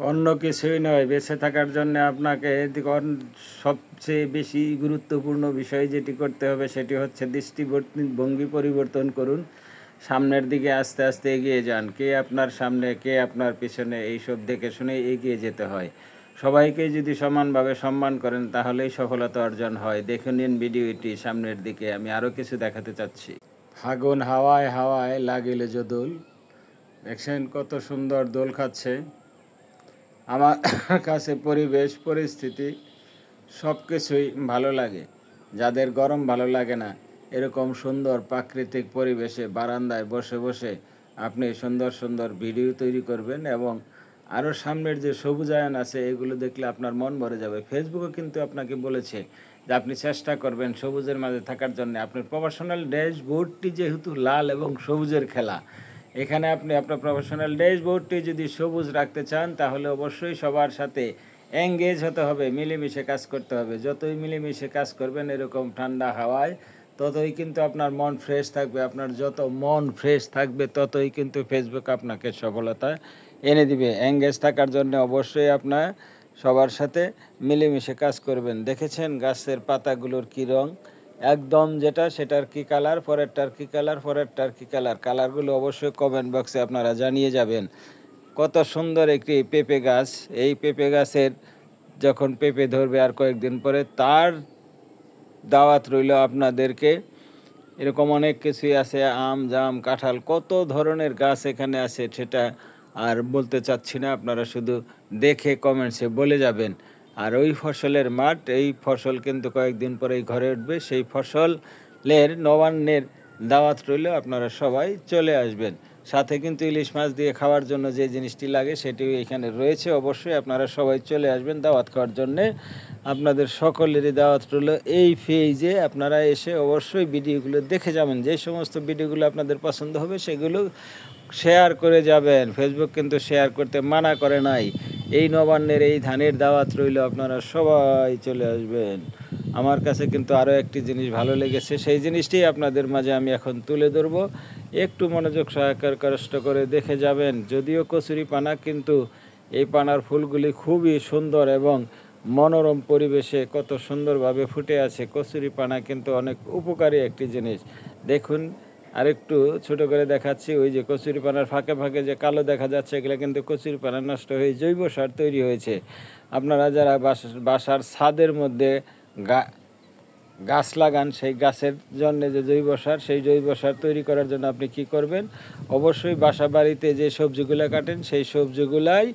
অন্য কিছুই নয়, বেঁচে থাকার জন্য আপনাকে সবচেয়ে বেশি গুরুত্বপূর্ণ বিষয় যেটি করতে হবে সেটি হচ্ছে দৃষ্টিভঙ্গি পরিবর্তন করুন। সামনের দিকে আস্তে আস্তে এগিয়ে যান। কে আপনার সামনে, কে আপনার পিছনে, এইসব দেখে শুনে এগিয়ে যেতে হয়। সবাইকে যদি সমানভাবে সম্মান করেন তাহলেই সফলতা অর্জন হয়। দেখে নিন ভিডিওটি সামনের দিকে। আমি আরও কিছু দেখাতে চাচ্ছি। ফাগুন হাওয়ায় হাওয়ায় লাগিলে যে দোল, দেখছেন কত সুন্দর দোল খাচ্ছে। আমার কাছে পরিবেশ পরিস্থিতি সব কিছুই ভালো লাগে। যাদের গরম ভালো লাগে না, এরকম সুন্দর প্রাকৃতিক পরিবেশে বারান্দায় বসে বসে আপনি সুন্দর সুন্দর ভিডিও তৈরি করবেন এবং আরও সামনের যে সবুজায়ন আছে এগুলো দেখলে আপনার মন ভরে যাবে। ফেসবুকও কিন্তু আপনাকে বলেছে যে আপনি চেষ্টা করবেন সবুজের মাঝে থাকার জন্য। আপনার প্রফেশনাল ড্যাশবোর্ডটি যেহেতু লাল এবং সবুজের খেলা, এখানে আপনি আপনার প্রফেশনাল ড্যাশবোর্ডটি যদি সবুজ রাখতে চান তাহলে অবশ্যই সবার সাথে এঙ্গেজ হতে হবে, মিলেমিশে কাজ করতে হবে। যতই মিলেমিশে কাজ করবেন এরকম ঠান্ডা হাওয়ায়, ততই কিন্তু আপনার মন ফ্রেশ থাকবে। আপনার যত মন ফ্রেশ থাকবে ততই কিন্তু ফেসবুক আপনাকে সফলতা এনে দিবে। এঙ্গেজ থাকার জন্য অবশ্যই আপনার সবার সাথে মিলেমিশে কাজ করবেন। দেখেছেন গাছের পাতাগুলোর কী রং, একদম যেটা সেটার কি কালার, পরেরটার কি কালার, পরেরটার কি কালার। কালারগুলো অবশ্যই কমেন্ট বক্সে আপনারা জানিয়ে যাবেন। কত সুন্দর একটি পেঁপে গাছ। এই পেঁপে গাছের যখন পেঁপে ধরবে আর কয়েকদিন পরে, তার দাওয়াত রইল আপনাদেরকে। এরকম অনেক কিছুই আছে, আম জাম কাঁঠাল, কত ধরনের গাছ এখানে আছে সেটা আর বলতে চাচ্ছি না। আপনারা শুধু দেখে কমেন্টসে বলে যাবেন। আর ওই ফসলের মাঠ, এই ফসল কিন্তু কয়েকদিন পরেই ঘরে উঠবে। সেই ফসলের নবান্নের দাওয়াত রইল, আপনারা সবাই চলে আসবেন। সাথে কিন্তু ইলিশ মাছ দিয়ে খাওয়ার জন্য যে জিনিসটি লাগে সেটিও এখানে রয়েছে। অবশ্যই আপনারা সবাই চলে আসবেন দাওয়াত খাওয়ার জন্যে। আপনাদের সকলেরই দাওয়াত রইল। এই পেজে আপনারা এসে অবশ্যই ভিডিওগুলো দেখে যাবেন। যে সমস্ত ভিডিওগুলো আপনাদের পছন্দ হবে সেগুলো শেয়ার করে যাবেন। ফেসবুক কিন্তু শেয়ার করতে মানা করে নাই। এই নবান্নের এই ধানের দাওয়াত রইল, আপনারা সবাই চলে আসবেন। আমার কাছে কিন্তু আরও একটি জিনিস ভালো লেগেছে, সেই জিনিসটি আপনাদের মাঝে আমি এখন তুলে ধরব। একটু মনোযোগ সহকারে কষ্ট করে দেখে যাবেন। যদিও কচুরি পানা, কিন্তু এই পানার ফুলগুলি খুবই সুন্দর এবং মনোরম পরিবেশে কত সুন্দরভাবে ফুটে আছে। কচুরি পানা কিন্তু অনেক উপকারী একটি জিনিস। দেখুন আরেকটু ছোট করে দেখাচ্ছি। ওই যে কচুরি পানার ফাঁকে ফাঁকে যে কালো দেখা যাচ্ছে, এগুলো কিন্তু কচুরি পানা নষ্ট হয়ে জৈব সার তৈরি হয়েছে। আপনারা যারা বাসার ছাদের মধ্যে গাছ লাগান, সেই গাছের জন্য যে জৈব সার, সেই জৈব সার তৈরি করার জন্য আপনি কি করবেন, অবশ্যই বাসা বাড়িতে যে সবজিগুলো কাটেন সেই সবজিগুলাই